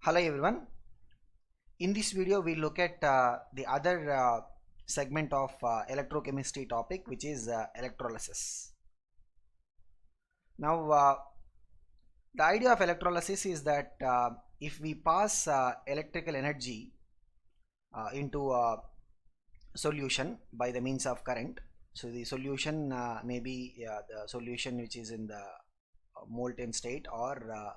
Hello everyone. In this video we look at the other segment of electrochemistry topic, which is electrolysis. Now the idea of electrolysis is that if we pass electrical energy into a solution by the means of current, so the solution may be the solution which is in the molten state or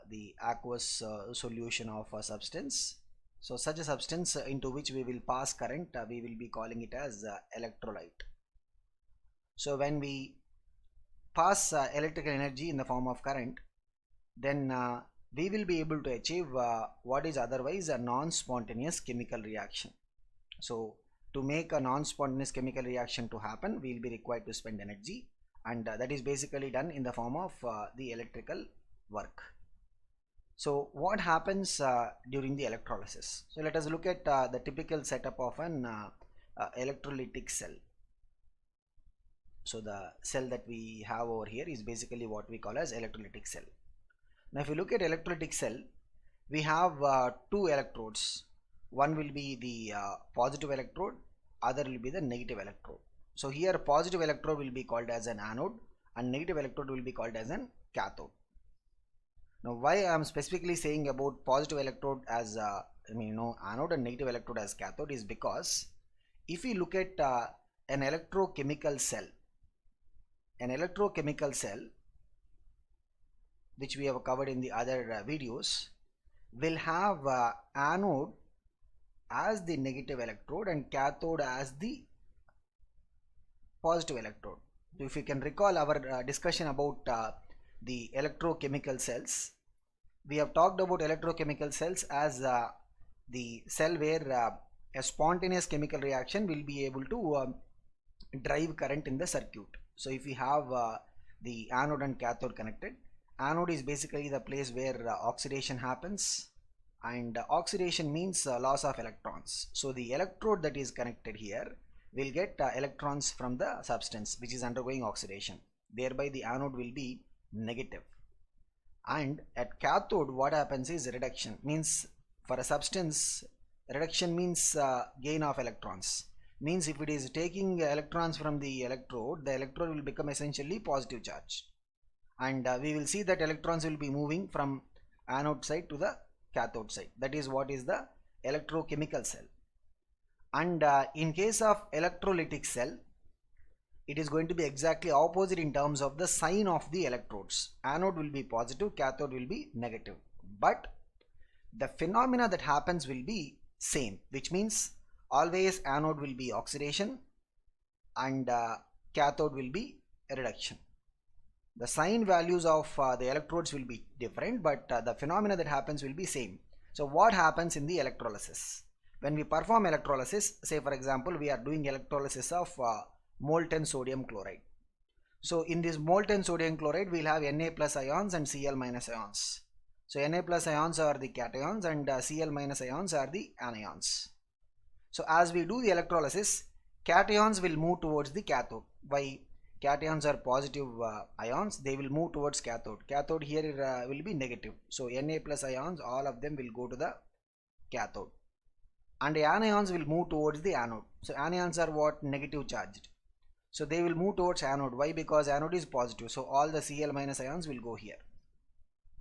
the aqueous solution of a substance. So such a substance into which we will pass current, we will be calling it as electrolyte. So when we pass electrical energy in the form of current, then we will be able to achieve what is otherwise a non-spontaneous chemical reaction. So to make a non-spontaneous chemical reaction to happen, we will be required to spend energy, and that is basically done in the form of the electrical work. So what happens during the electrolysis? So let us look at the typical setup of an electrolytic cell. So the cell that we have over here is basically what we call as electrolytic cell. Now if you look at electrolytic cell, we have two electrodes. One will be the positive electrode, other will be the negative electrode. So here positive electrode will be called as an anode and negative electrode will be called as an cathode. Now why I am specifically saying about positive electrode as anode and negative electrode as cathode is because if we look at an electrochemical cell which we have covered in the other videos will have anode as the negative electrode and cathode as the positive electrode. So if you can recall our discussion about the electrochemical cells, we have talked about electrochemical cells as the cell where a spontaneous chemical reaction will be able to drive current in the circuit. So if we have the anode and cathode connected, anode is basically the place where oxidation happens, and oxidation means loss of electrons. So the electrode that is connected here will get electrons from the substance which is undergoing oxidation, thereby the anode will be negative. And at cathode what happens is reduction, means for a substance reduction means gain of electrons, means if it is taking electrons from the electrode, the electrode will become essentially positive charge, and we will see that electrons will be moving from anode side to the cathode side. That is what is the electrochemical cell. And in case of electrolytic cell, it is going to be exactly opposite in terms of the sign of the electrodes. Anode will be positive, cathode will be negative, but the phenomena that happens will be same, which means always anode will be oxidation and cathode will be reduction. The sign values of the electrodes will be different, but the phenomena that happens will be same. So what happens in the electrolysis? When we perform electrolysis, say for example we are doing electrolysis of molten sodium chloride. So in this molten sodium chloride we will have Na plus ions and Cl minus ions. So Na plus ions are the cations and Cl minus ions are the anions. So as we do the electrolysis, cations will move towards the cathode. Why? Cations are positive ions, they will move towards cathode. Cathode here will be negative. So Na plus ions, all of them will go to the cathode. And anions will move towards the anode. So anions are what? Negative charged. So they will move towards anode. Why? Because anode is positive. So all the Cl minus ions will go here.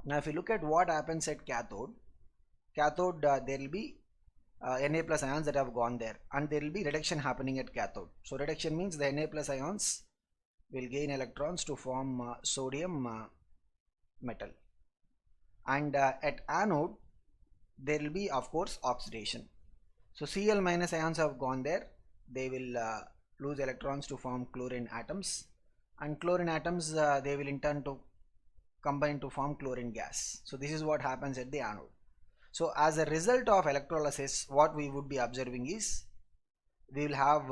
Now if you look at what happens at cathode, there will be Na plus ions that have gone there, and there will be reduction happening at cathode. So reduction means the Na plus ions will gain electrons to form sodium metal, and at anode there will be of course oxidation. So Cl minus ions have gone there, they will lose electrons to form chlorine atoms, and chlorine atoms they will in turn to combine to form chlorine gas. So this is what happens at the anode. So as a result of electrolysis, what we would be observing is we will have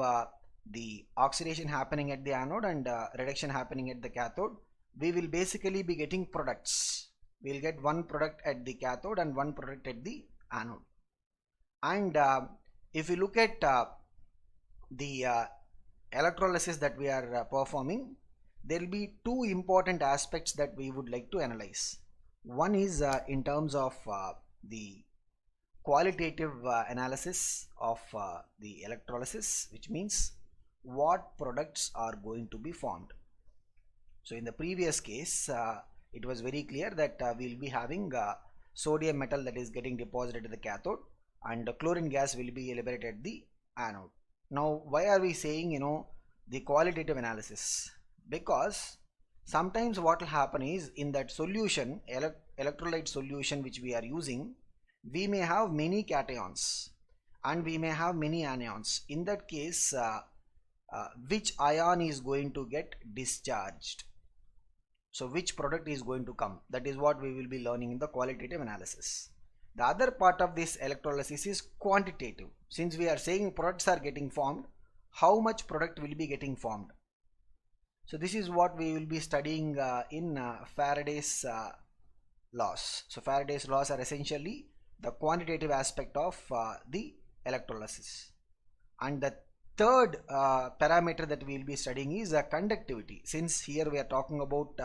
the oxidation happening at the anode and reduction happening at the cathode. We will basically be getting products. We will get one product at the cathode and one product at the anode. And if you look at the electrolysis that we are performing, there will be two important aspects that we would like to analyze. One is in terms of the qualitative analysis of the electrolysis, which means what products are going to be formed. So in the previous case, it was very clear that we'll be having sodium metal that is getting deposited at the cathode, and chlorine gas will be liberated at the anode. Now, why are we saying the qualitative analysis? Because sometimes what will happen is, in that solution, electrolyte solution which we are using, we may have many cations and we may have many anions. In that case, which ion is going to get discharged? So which product is going to come? That is what we will be learning in the qualitative analysis. The other part of this electrolysis is quantitative. Since we are saying products are getting formed, how much product will be getting formed? So this is what we will be studying in Faraday's laws. So Faraday's laws are essentially the quantitative aspect of the electrolysis. And the third parameter that we will be studying is conductivity. Since here we are talking about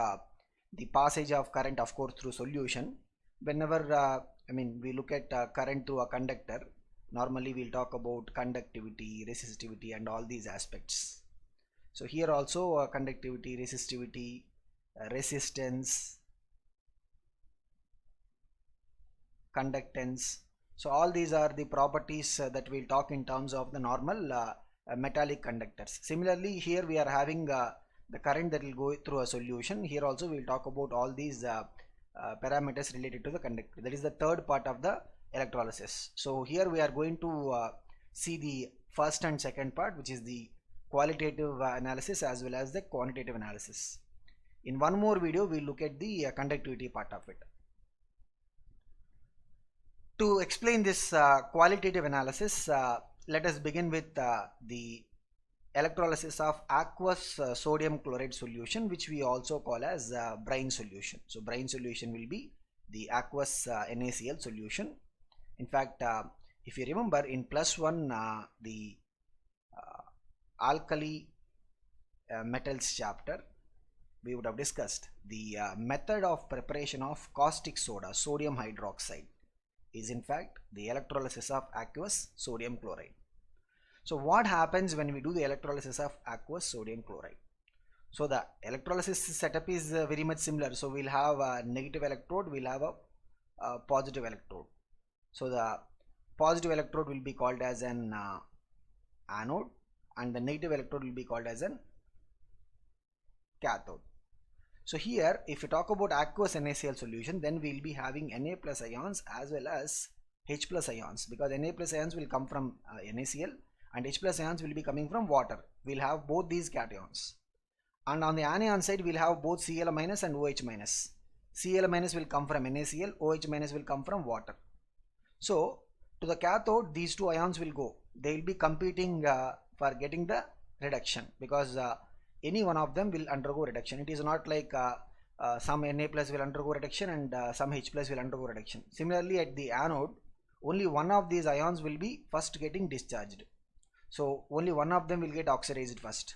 the passage of current, of course, through solution. Whenever we look at current through a conductor, normally we'll talk about conductivity, resistivity, and all these aspects. So here also conductivity, resistivity, resistance, conductance. So all these are the properties that we'll talk in terms of the normal metallic conductors. Similarly, here we are having the current that will go through a solution. Here also we'll talk about all these parameters related to the conductivity. That is the third part of the electrolysis. So here we are going to see the first and second part, which is the qualitative analysis as well as the quantitative analysis. In one more video, we'll look at the conductivity part of it. To explain this qualitative analysis, let us begin with the electrolysis of aqueous sodium chloride solution, which we also call as brine solution. So brine solution will be the aqueous NaCl solution. In fact, if you remember in +1, the alkali metals chapter, we would have discussed the method of preparation of caustic soda, sodium hydroxide, is in fact the electrolysis of aqueous sodium chloride. So what happens when we do the electrolysis of aqueous sodium chloride? So the electrolysis setup is very much similar. So we'll have a negative electrode, we'll have a positive electrode. So the positive electrode will be called as an anode, and the negative electrode will be called as an cathode. So here, if you talk about aqueous NaCl solution, then we will be having Na plus ions as well as H plus ions, because Na plus ions will come from NaCl and H plus ions will be coming from water. We will have both these cations. And on the anion side, we will have both Cl minus and OH minus. Cl minus will come from NaCl, OH minus will come from water. So to the cathode, these two ions will go. They will be competing for getting the reduction, because any one of them will undergo reduction. It is not like some Na plus will undergo reduction and some H plus will undergo reduction. Similarly, at the anode, only one of these ions will be first getting discharged. So only one of them will get oxidized first.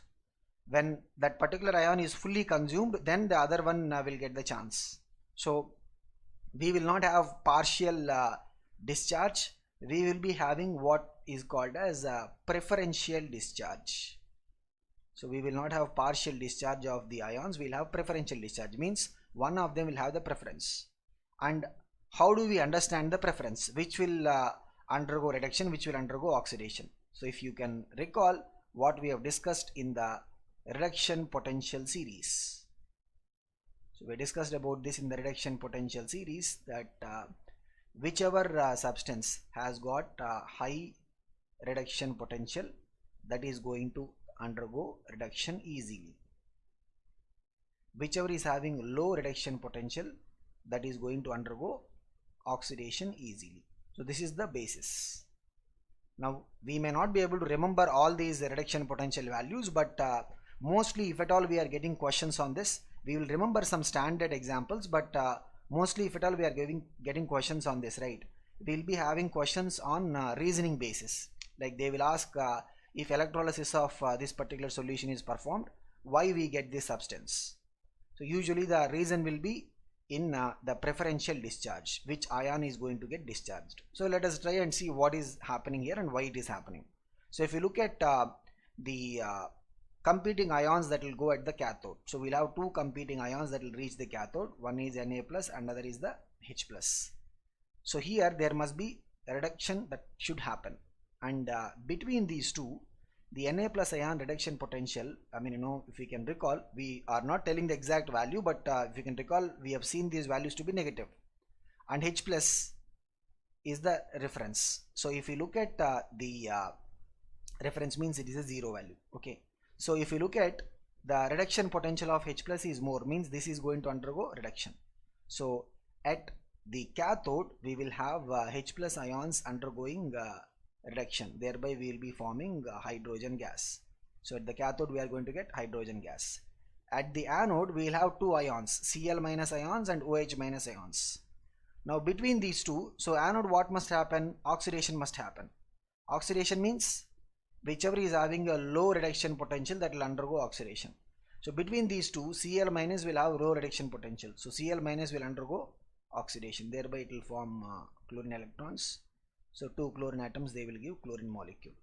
When that particular ion is fully consumed, then the other one will get the chance. So we will not have partial discharge. We will be having what is called as a preferential discharge. So we will not have partial discharge of the ions, we will have preferential discharge, means one of them will have the preference. And how do we understand the preference? Which will undergo reduction, which will undergo oxidation? So if you can recall what we have discussed in the reduction potential series. So we discussed about this in the reduction potential series, that whichever substance has got high reduction potential, that is going to undergo reduction easily. Whichever is having low reduction potential, that is going to undergo oxidation easily. So this is the basis. Now we may not be able to remember all these reduction potential values, but mostly if at all we are getting questions on this, we will remember some standard examples, but mostly if at all we are getting questions on this, right, we will be having questions on reasoning basis. Like they will ask, if electrolysis of this particular solution is performed, why we get this substance? So usually the reason will be in the preferential discharge, which ion is going to get discharged. So let us try and see what is happening here and why it is happening. So if you look at the competing ions that will go at the cathode, so we'll have two competing ions that will reach the cathode. One is Na plus, another is the H plus. So here there must be a reduction that should happen, and between these two, the Na plus ion reduction potential, I mean, if we can recall, we are not telling the exact value, but if you can recall, we have seen these values to be negative, and H plus is the reference. So if you look at the reference, means it is a zero value. Okay, so if you look at the reduction potential of H plus is more, means this is going to undergo reduction. So at the cathode we will have H plus ions undergoing reduction, thereby we will be forming hydrogen gas. So at the cathode we are going to get hydrogen gas. At the anode we will have two ions, Cl minus ions and OH minus ions. Now between these two, so anode, what must happen? Oxidation must happen. Oxidation means whichever is having a low reduction potential, that will undergo oxidation. So between these two, Cl minus will have low reduction potential, so Cl minus will undergo oxidation, thereby it will form chlorine electrons. So two chlorine atoms, they will give chlorine molecule.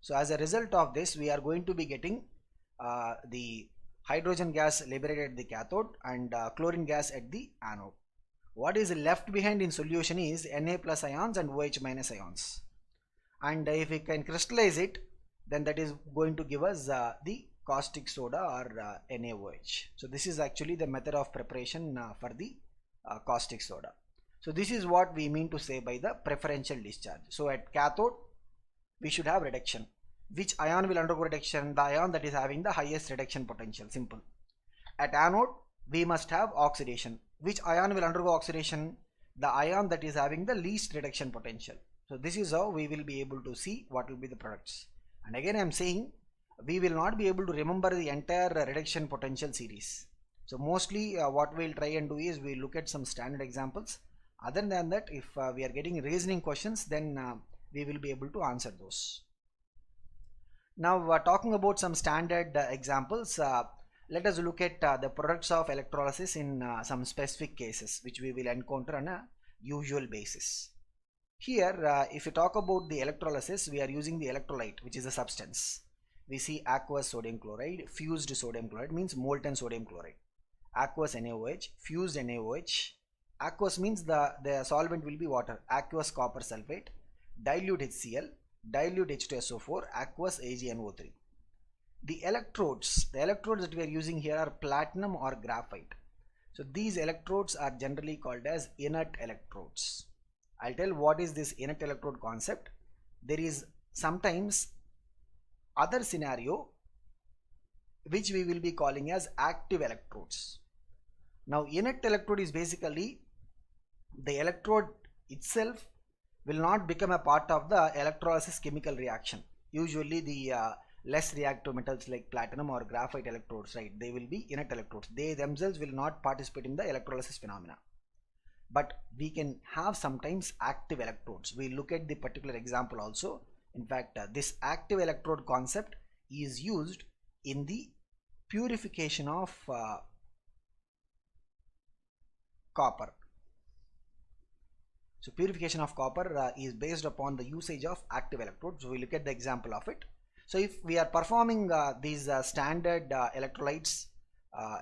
So as a result of this, we are going to be getting the hydrogen gas liberated at the cathode and chlorine gas at the anode. What is left behind in solution is Na plus ions and OH minus ions, and if we can crystallize it, then that is going to give us the caustic soda or NaOH. So this is actually the method of preparation for the caustic soda. So this is what we mean to say by the preferential discharge. So at cathode we should have reduction. Which ion will undergo reduction? The ion that is having the highest reduction potential, simple. At anode we must have oxidation. Which ion will undergo oxidation? The ion that is having the least reduction potential. So this is how we will be able to see what will be the products. And again I am saying, we will not be able to remember the entire reduction potential series. So mostly what we will try and do is we will look at some standard examples. Other than that, if we are getting reasoning questions, then we will be able to answer those. Now talking about some standard examples, let us look at the products of electrolysis in some specific cases which we will encounter on a usual basis. Here if you talk about the electrolysis, we are using the electrolyte, which is a substance. We see aqueous sodium chloride, fused sodium chloride, means molten sodium chloride, aqueous NaOH, fused NaOH. Aqueous means the solvent will be water, aqueous copper sulfate, dilute HCl, dilute H2SO4, aqueous AgNO3. The electrodes that we are using here are platinum or graphite. So these electrodes are generally called as inert electrodes. I'll tell what is this inert electrode concept. There is sometimes other scenario which we will be calling as active electrodes. Now inert electrode is basically the electrode itself will not become a part of the electrolysis chemical reaction. Usually the less reactive metals like platinum or graphite electrodes, right, they will be inert electrodes. They themselves will not participate in the electrolysis phenomena. But we can have sometimes active electrodes. We look at the particular example also. In fact, this active electrode concept is used in the purification of copper. So purification of copper is based upon the usage of active electrodes. So we look at the example of it. So if we are performing these standard electrolytes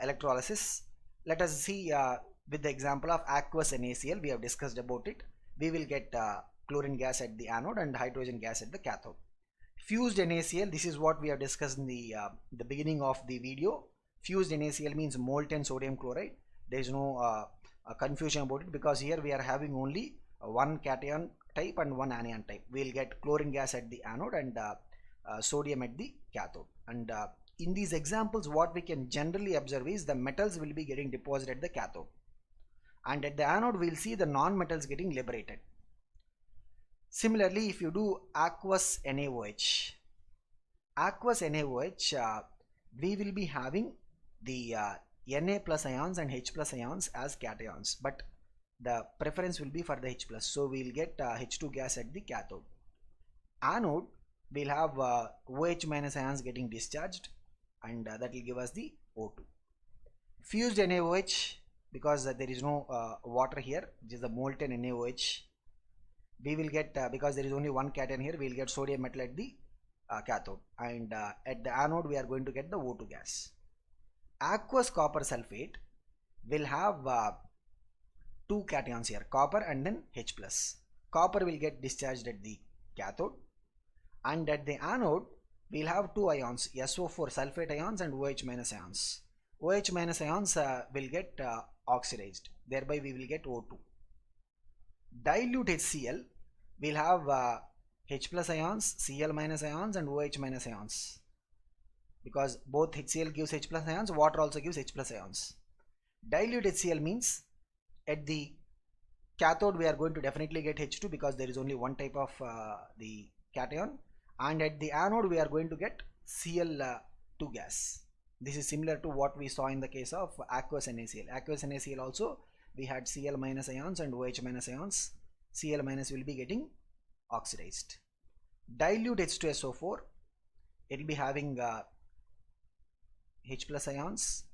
electrolysis, let us see with the example of aqueous NaCl. We have discussed about it. We will get chlorine gas at the anode and hydrogen gas at the cathode. Fused NaCl, this is what we have discussed in the beginning of the video. Fused NaCl means molten sodium chloride. There is no confusion about it, because here we are having only one cation type and one anion type. We will get chlorine gas at the anode and sodium at the cathode. And in these examples, what we can generally observe is the metals will be getting deposited at the cathode, and at the anode we will see the non-metals getting liberated. Similarly, if you do aqueous NaOH, we will be having the Na plus ions and H plus ions as cations, but the preference will be for the H plus. So we will get H2 gas at the cathode. Anode, we will have OH minus ions getting discharged, and that will give us the O2. Fused NaOH, because there is no water here, which is the molten NaOH. We will get, because there is only one cation here, we will get sodium metal at the cathode, and at the anode we are going to get the O2 gas. Aqueous copper sulfate will have two cations here, copper and then H plus. Copper will get discharged at the cathode, and at the anode we'll have two ions, SO4 sulfate ions and OH minus ions. OH minus ions will get oxidized, thereby we will get O2. Dilute HCl will have H plus ions, Cl minus ions and OH minus ions, because both HCl gives H plus ions, water also gives H plus ions. Dilute HCl means at the cathode we are going to definitely get H2, because there is only one type of the cation, and at the anode we are going to get Cl2 gas. This is similar to what we saw in the case of aqueous NaCl. Aqueous NaCl also we had Cl minus ions and OH minus ions. Cl minus will be getting oxidized. Dilute H2SO4, it will be having H plus ions,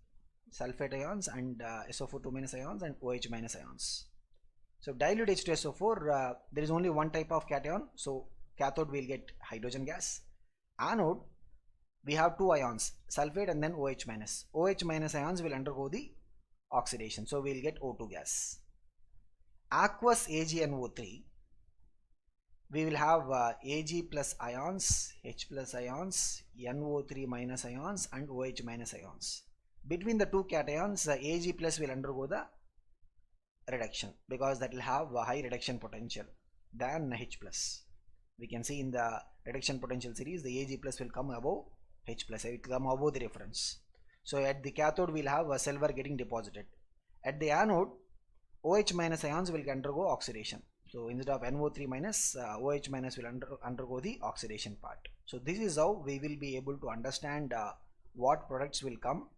sulfate ions and SO4 2 minus ions and OH minus ions. So dilute H2SO4, there is only one type of cation, so cathode will get hydrogen gas. Anode we have two ions, sulfate and then OH minus. OH minus ions will undergo the oxidation, so we will get O2 gas. Aqueous AgNO3, we will have Ag plus ions, H plus ions, NO3 minus ions and OH minus ions. Between the two cations, Ag plus will undergo the reduction, because that will have a high reduction potential than H plus. We can see in the reduction potential series, the Ag plus will come above H plus, it will come above the reference. So at the cathode we will have a silver getting deposited. At the anode, OH minus ions will undergo oxidation. So instead of NO3 minus, OH minus will undergo the oxidation part. So this is how we will be able to understand what products will come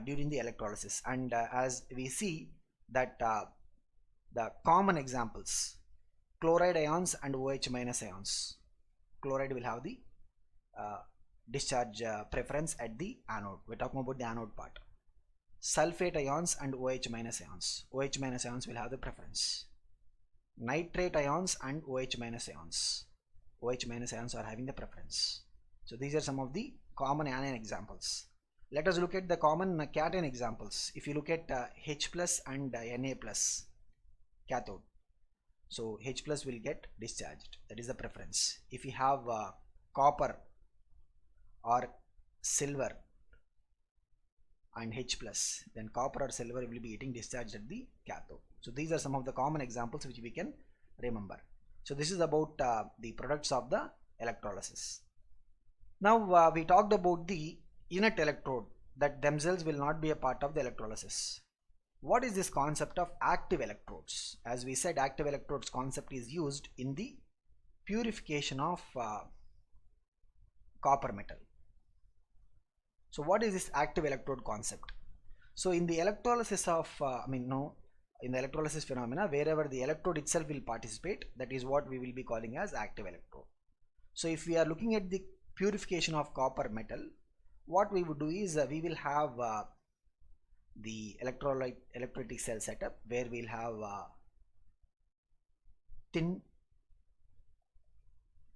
during the electrolysis. And as we see that the common examples, chloride ions and OH minus ions. Chloride will have the discharge preference at the anode. We're talking about the anode part. Sulfate ions and OH minus ions. OH minus ions will have the preference. Nitrate ions and OH minus ions. OH minus ions are having the preference. So these are some of the common anion examples. Let us look at the common cation examples. If you look at H plus and Na plus cathode, so H plus will get discharged, that is the preference. If you have copper or silver and H plus, then copper or silver will be getting discharged at the cathode. So these are some of the common examples which we can remember. So this is about the products of the electrolysis. Now we talked about the inert electrode that themselves will not be a part of the electrolysis. What is this concept of active electrodes? As we said, active electrodes concept is used in the purification of copper metal. So what is this active electrode concept? So in the electrolysis of in the electrolysis phenomena, wherever the electrode itself will participate, that is what we will be calling as active electrode. So if we are looking at the purification of copper metal, what we would do is we will have the electrolytic cell setup, where we'll have thin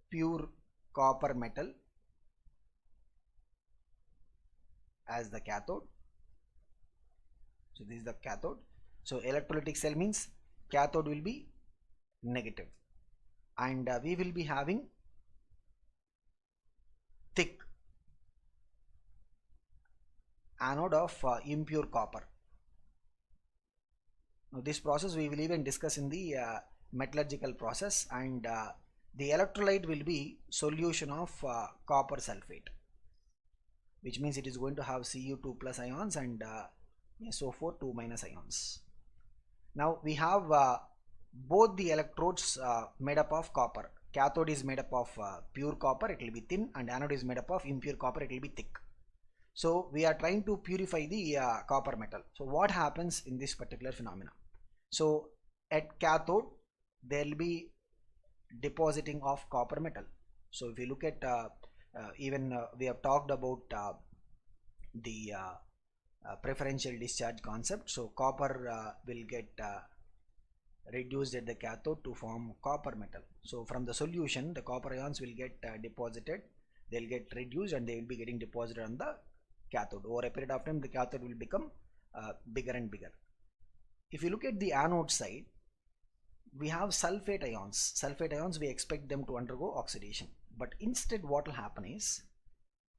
pure copper metal as the cathode. So this is the cathode. So electrolytic cell means cathode will be negative, and we will be having thick anode of impure copper. Now this process we will even discuss in the metallurgical process, and the electrolyte will be solution of copper sulfate, which means it is going to have Cu2 plus ions and SO4 2 minus ions. Now we have both the electrodes made up of copper. Cathode is made up of pure copper, it will be thin, and anode is made up of impure copper, it will be thick. So we are trying to purify the copper metal. So what happens in this particular phenomena? So at cathode there will be depositing of copper metal. So if you look at we have talked about the preferential discharge concept. So copper will get reduced at the cathode to form copper metal. So from the solution, the copper ions will get deposited, they'll get reduced and they will be getting deposited on the cathode. Over a period of time, the cathode will become bigger and bigger. If you look at the anode side, we have sulfate ions. Sulfate ions, we expect them to undergo oxidation. But instead what will happen is,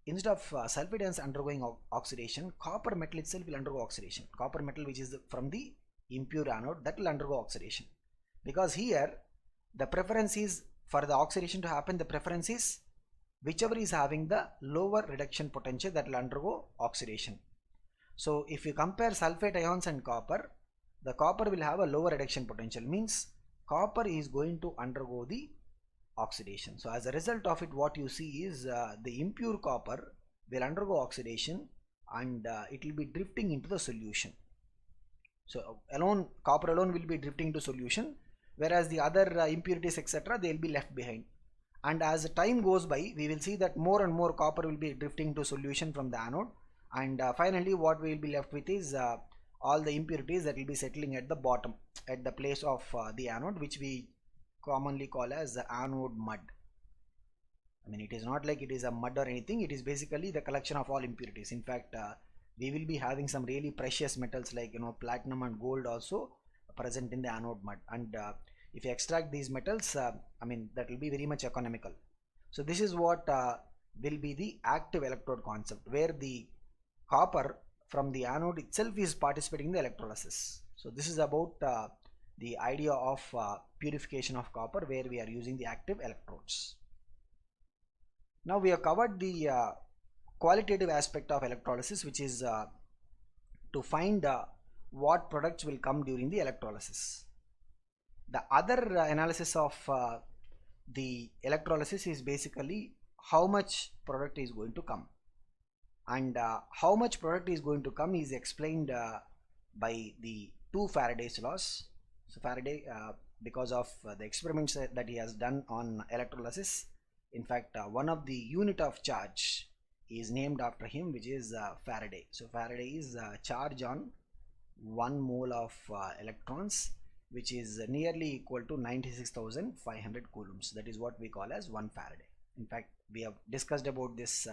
instead of sulfate ions undergoing oxidation, copper metal itself will undergo oxidation. Copper metal, which is from the impure anode, that will undergo oxidation. Because here the preference is, for the oxidation to happen, the preference is whichever is having the lower reduction potential, that will undergo oxidation. So if you compare sulfate ions and copper, the copper will have a lower reduction potential, means copper is going to undergo the oxidation. So as a result of it, what you see is the impure copper will undergo oxidation and it will be drifting into the solution. So copper alone will be drifting into solution, whereas the other impurities etc., they will be left behind. And as time goes by, we will see that more and more copper will be drifting to solution from the anode, and finally what we will be left with is all the impurities that will be settling at the bottom, at the place of the anode, which we commonly call as the anode mud. I mean, it is not like it is a mud or anything, it is basically the collection of all impurities. In fact, we will be having some really precious metals like platinum and gold also present in the anode mud, and if you extract these metals, I mean, that will be very much economical. So this is what will be the active electrode concept, where the copper from the anode itself is participating in the electrolysis. So this is about the idea of purification of copper, where we are using the active electrodes. Now we have covered the qualitative aspect of electrolysis, which is to find what products will come during the electrolysis. The other analysis of the electrolysis is basically how much product is going to come, and how much product is going to come is explained by the two Faraday's laws. So Faraday, because of the experiments that he has done on electrolysis, in fact one of the unit of charge is named after him, which is Faraday. So Faraday is charge on 1 mole of electrons, which is nearly equal to 96,500 coulombs. That is what we call as 1 Faraday. In fact, we have discussed about this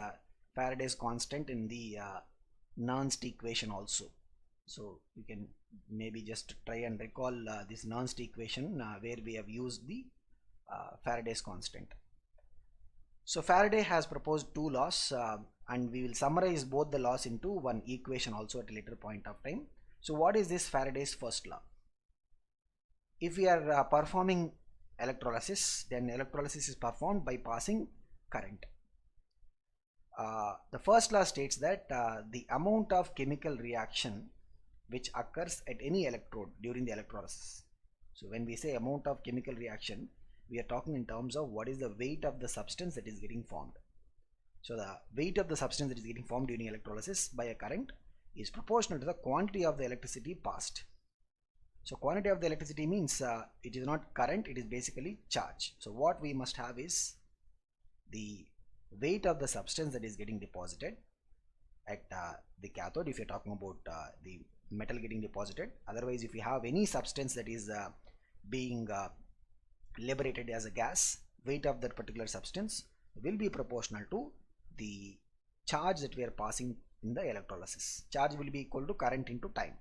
Faraday's constant in the Nernst equation also. So you can maybe just try and recall this Nernst equation where we have used the Faraday's constant. So Faraday has proposed two laws and we will summarize both the laws into one equation also at a later point of time. So what is this Faraday's first law? If we are performing electrolysis, then electrolysis is performed by passing current. The first law states that the amount of chemical reaction which occurs at any electrode during the electrolysis. So when we say amount of chemical reaction, we are talking in terms of what is the weight of the substance that is getting formed. So the weight of the substance that is getting formed during electrolysis by a current is proportional to the quantity of the electricity passed. So quantity of the electricity means it is not current, it is basically charge. So what we must have is the weight of the substance that is getting deposited at the cathode, if you are talking about the metal getting deposited. Otherwise, if you have any substance that is being liberated as a gas, weight of that particular substance will be proportional to the charge that we are passing in the electrolysis. Charge will be equal to current into time.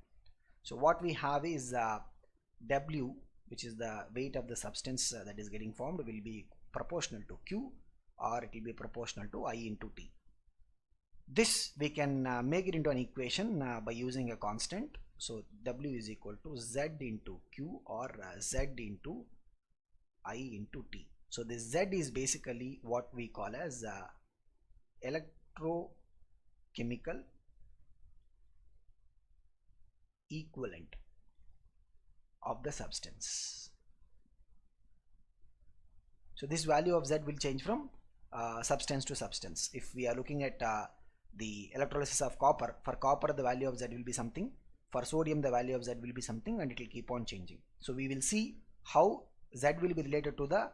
So what we have is W, which is the weight of the substance that is getting formed, will be proportional to Q, or it will be proportional to I into T. This we can make it into an equation by using a constant. So W is equal to Z into Q, or Z into I into T. So this Z is basically what we call as electrochemical equivalent of the substance. So this value of Z will change from substance to substance. If we are looking at the electrolysis of copper, for copper the value of Z will be something, for sodium the value of Z will be something, and it will keep on changing. So we will see how Z will be related to the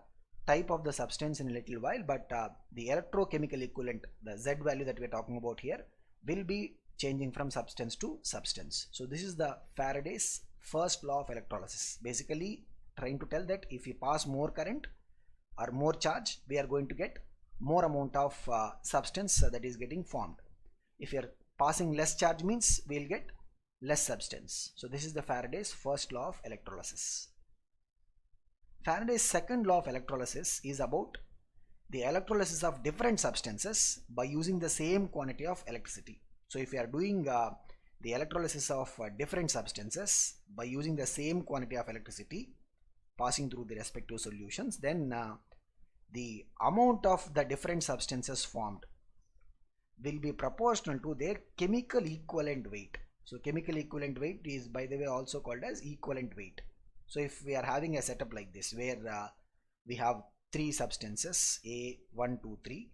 type of the substance in a little while, but the electrochemical equivalent, the Z value that we are talking about here, will be changing from substance to substance. So this is the Faraday's first law of electrolysis, basically trying to tell that if we pass more current or more charge, we are going to get more amount of substance that is getting formed. If you are passing less charge, means we will get less substance. So this is the Faraday's first law of electrolysis. Faraday's second law of electrolysis is about the electrolysis of different substances by using the same quantity of electricity. So if you are doing the electrolysis of different substances by using the same quantity of electricity passing through the respective solutions, then the amount of the different substances formed will be proportional to their chemical equivalent weight. So chemical equivalent weight is, by the way, also called as equivalent weight. So if we are having a setup like this where we have three substances A, 1, 2, 3,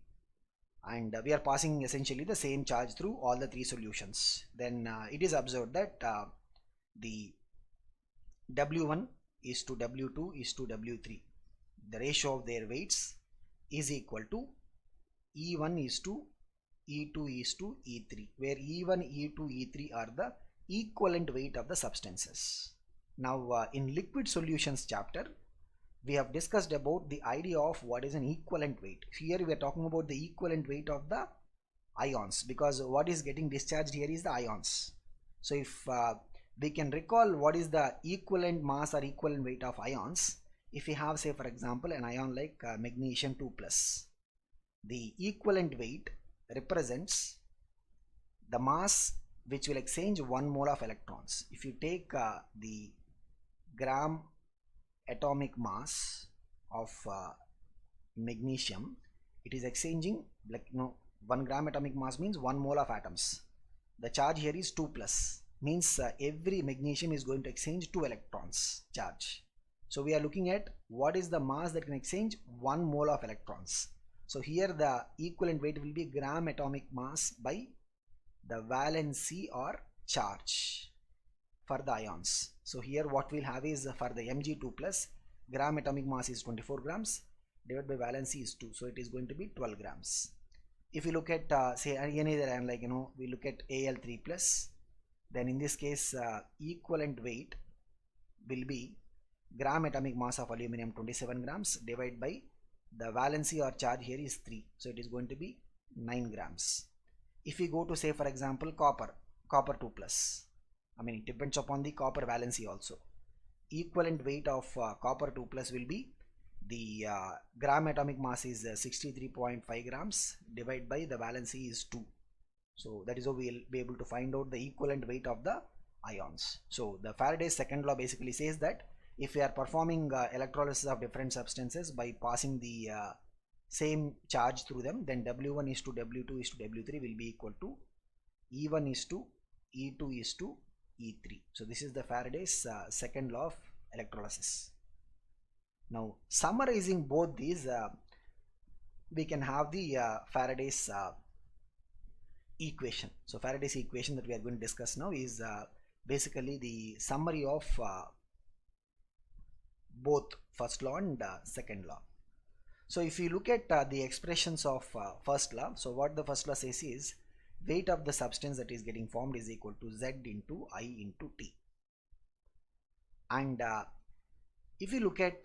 and we are passing essentially the same charge through all the three solutions, then it is observed that the W1 is to W2 is to W3, the ratio of their weights is equal to E1 is to E2 is to E3, where E1, E2, E3 are the equivalent weight of the substances. Now in liquid solutions chapter, we have discussed about the idea of what is an equivalent weight. Here we are talking about the equivalent weight of the ions, because what is getting discharged here is the ions. So if we can recall what is the equivalent mass or equivalent weight of ions, if we have, say for example, an ion like magnesium 2+, the equivalent weight represents the mass which will exchange 1 mole of electrons. If you take the gram atomic mass of magnesium, it is exchanging, like 1 gram atomic mass means 1 mole of atoms. The charge here is 2+, means every magnesium is going to exchange 2 electrons charge. So we are looking at what is the mass that can exchange 1 mole of electrons. So here the equivalent weight will be gram atomic mass by the valency or charge for the ions. So here what we'll have is for the Mg2+, gram atomic mass is 24 grams divided by valency is 2, so it is going to be 12 grams. If you look at say any other ion, like we look at Al3+, then in this case equivalent weight will be gram atomic mass of aluminum 27 grams divided by the valency or charge here is 3, so it is going to be 9 grams. If we go to, say for example, copper 2+, I mean it depends upon the copper valency also. Equivalent weight of copper 2+ will be the gram atomic mass is 63.5 grams divided by the valency is 2. So that is how we will be able to find out the equivalent weight of the ions. So the Faraday's second law basically says that if we are performing electrolysis of different substances by passing the same charge through them, then W1 is to W2 is to W3 will be equal to E1 is to E2 is to E3. So this is the Faraday's second law of electrolysis. Now summarizing both these, we can have the Faraday's equation. So Faraday's equation that we are going to discuss now is basically the summary of both first law and second law. So if you look at the expressions of first law, so what the first law says is weight of the substance that is getting formed is equal to Z into I into T. And if you look at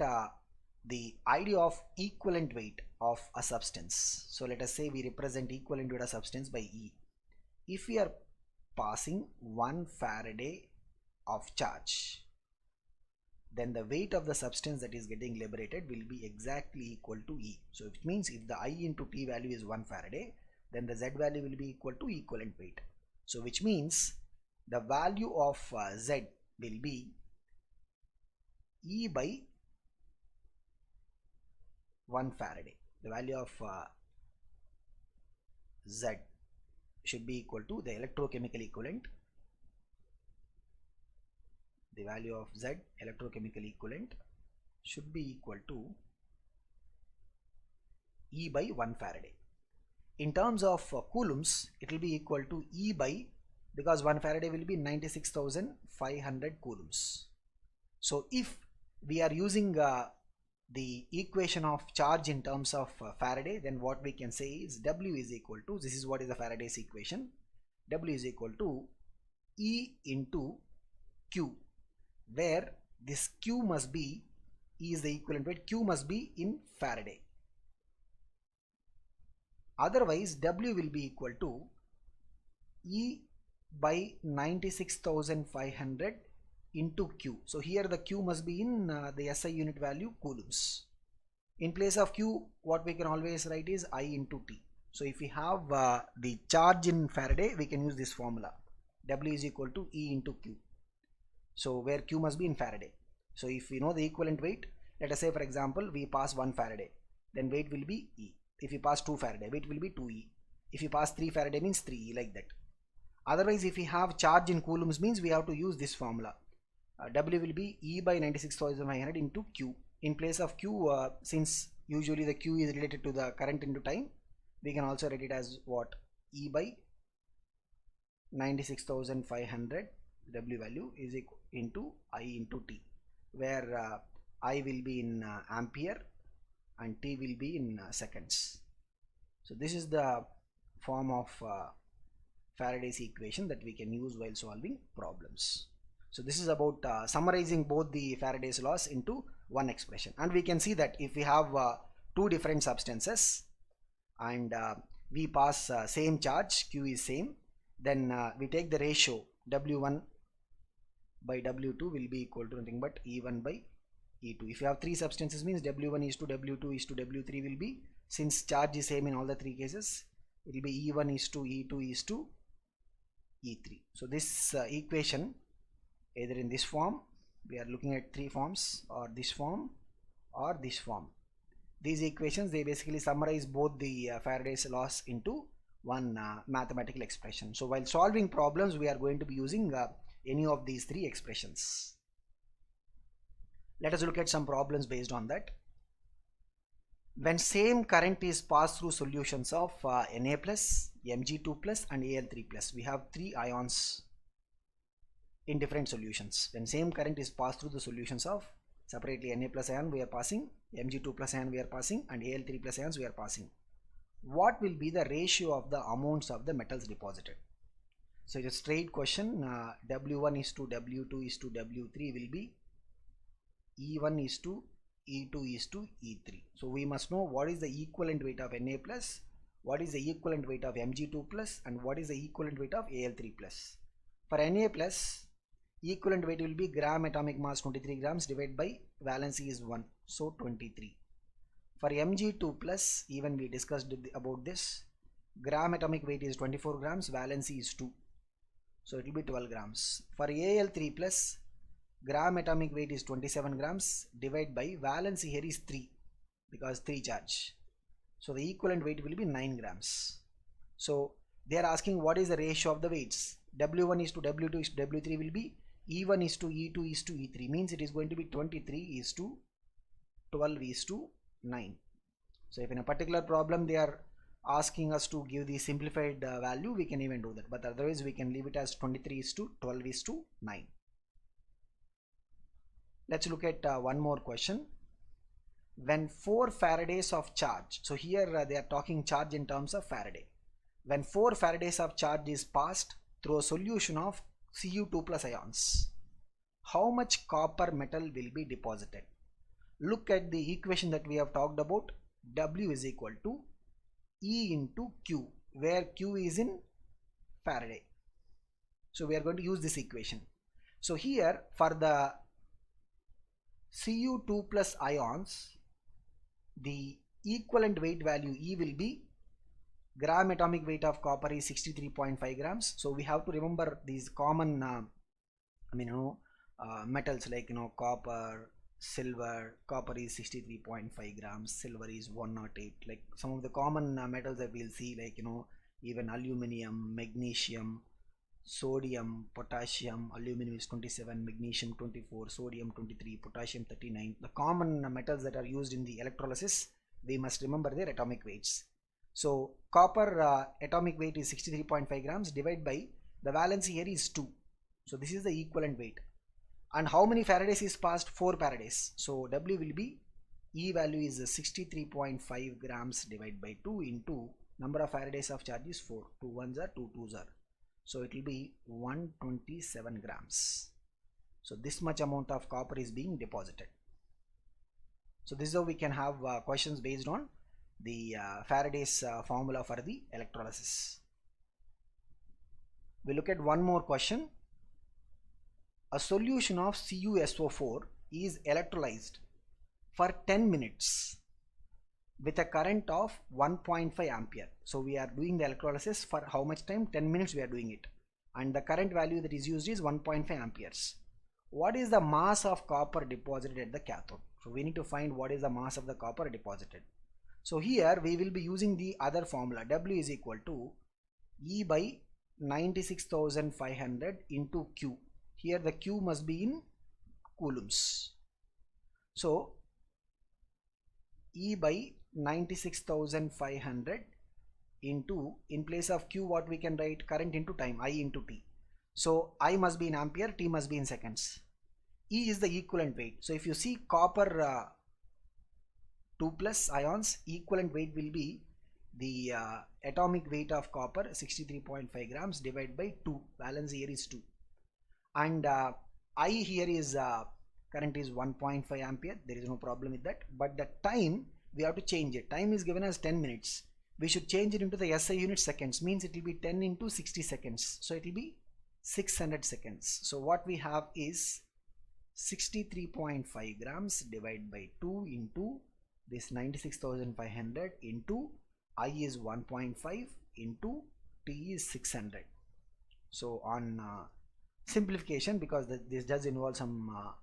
the idea of equivalent weight of a substance, so let us say we represent equivalent weight of substance by E. If we are passing 1 Faraday of charge, then the weight of the substance that is getting liberated will be exactly equal to E. So it means if the I into T value is 1 Faraday, then the Z value will be equal to equivalent weight. So which means the value of Z will be E by 1 Faraday. The value of Z should be equal to the electrochemical equivalent. The value of Z electrochemical equivalent should be equal to E by 1 Faraday. In terms of coulombs, it will be equal to E by, because 1 Faraday will be 96,500 coulombs. So if we are using the equation of charge in terms of Faraday, then what we can say is W is equal to, this is what is the Faraday's equation, W is equal to E into Q, where this Q must be, E is the equivalent weight, Q must be in Faraday. Otherwise, W will be equal to E by 96,500 into Q. So here the Q must be in the SI unit value coulombs. In place of Q, what we can always write is I into T. So if we have the charge in Faraday, we can use this formula. W is equal to E into Q. So where Q must be in Faraday. So if we know the equivalent weight, let us say for example, we pass 1 Faraday, then weight will be E. If you pass 2 Faraday, weight will be 2E. If you pass 3 Faraday means 3E, like that. Otherwise, if we have charge in coulombs means we have to use this formula. W will be E by 96,500 into Q. In place of Q, since usually the Q is related to the current into time, we can also write it as what? E by 96,500 W value is equal into I into T, where I will be in ampere and T will be in seconds. So this is the form of Faraday's equation that we can use while solving problems. So this is about summarizing both the Faraday's laws into one expression, and we can see that if we have two different substances and we pass same charge, Q is same, then we take the ratio W1 by W2 will be equal to nothing but E1 by E2. If you have three substances means W1 is to W2 is to W3 will be, since charge is same in all the three cases, it will be E1 is to E2 is to E3. So this equation, either in this form, we are looking at three forms, or this form or this form. These equations, they basically summarize both the Faraday's laws into one mathematical expression. So while solving problems, we are going to be using any of these three expressions. Let us look at some problems based on that. When same current is passed through solutions of Na+, Mg2+, and Al3+, we have three ions in different solutions. When same current is passed through the solutions of separately Na+ ion we are passing, Mg2+ ion we are passing, and Al3+ ions we are passing, what will be the ratio of the amounts of the metals deposited? So it's a straight question. W1 is to W2 is to W3 will be E1 is to E2 is to E3. So we must know what is the equivalent weight of Na+, what is the equivalent weight of Mg2+, and what is the equivalent weight of Al3+. For Na+, equivalent weight will be gram atomic mass 23 grams divided by valency is 1, so 23. For Mg2+, even we discussed about this, gram atomic weight is 24 grams, valency is 2, so it will be 12 grams. For Al3+, gram atomic weight is 27 grams divided by valency here is 3 because 3 charge, so the equivalent weight will be 9 grams. So they are asking what is the ratio of the weights. W1 is to W2 is to W3 will be E1 is to E2 is to E3, means it is going to be 23 is to 12 is to 9. So if in a particular problem they are asking us to give the simplified value, we can even do that, but otherwise we can leave it as 23 is to 12 is to 9. Let's look at one more question. When 4 Faradays of charge, so here they are talking charge in terms of Faraday. When 4 Faradays of charge is passed through a solution of Cu2+ ions, how much copper metal will be deposited? Look at the equation that we have talked about. W is equal to E into Q, where Q is in Faraday. So we are going to use this equation. So here for the Cu2+ ions, the equivalent weight value E will be, gram atomic weight of copper is 63.5 grams. So we have to remember these common metals like copper, silver. Copper is 63.5 grams, silver is 108, like some of the common metals that we'll see, like even aluminum, magnesium, sodium, potassium. Aluminum is 27, magnesium 24, sodium 23, potassium 39. The common metals that are used in the electrolysis, we must remember their atomic weights. So copper atomic weight is 63.5 grams divided by the valency here is 2, so this is the equivalent weight. And how many Faradays is passed? 4 Faradays. So W will be, E value is 63.5 grams divided by 2 into number of Faradays of charge is 4. 2 1s are 2 2s are. So it will be 127 grams. So this much amount of copper is being deposited. So this is how we can have questions based on the Faraday's formula for the electrolysis. We look at one more question. A solution of CuSO4 is electrolyzed for 10 minutes with a current of 1.5 ampere. So we are doing the electrolysis for how much time? 10 minutes we are doing it, and the current value that is used is 1.5 amperes. What is the mass of copper deposited at the cathode? So we need to find what is the mass of the copper deposited. So here we will be using the other formula. W is equal to E by 96,500 into Q. Here the Q must be in coulombs. So E by 96,500 into, in place of Q what we can write? Current into time, I into T. So I must be in ampere, T must be in seconds. E is the equivalent weight. So if you see copper 2 plus ions, equivalent weight will be the atomic weight of copper 63.5 grams divided by 2. Valence here is 2. And I here is current is 1.5 ampere. There is no problem with that. But the time we have to change it. Time is given as 10 minutes. We should change it into the SI unit seconds. Means it will be 10 into 60 seconds. So it will be 600 seconds. So what we have is 63.5 grams divided by 2 into this 96,500 into I is 1.5 into T is 600. So on simplification, because this does involve some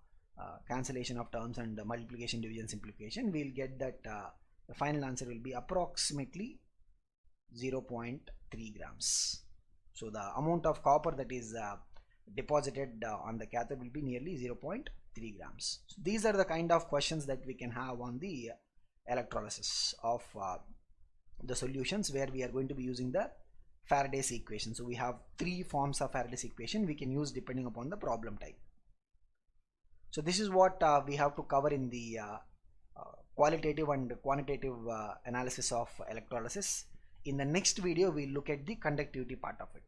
cancellation of terms and multiplication, division, simplification, we will get that the final answer will be approximately 0.3 grams. So the amount of copper that is deposited on the cathode will be nearly 0.3 grams. So these are the kind of questions that we can have on the electrolysis of the solutions, where we are going to be using the Faraday's equation. So we have 3 forms of Faraday's equation we can use depending upon the problem type. So this is what we have to cover in the qualitative and quantitative analysis of electrolysis. In the next video, we'll look at the conductivity part of it.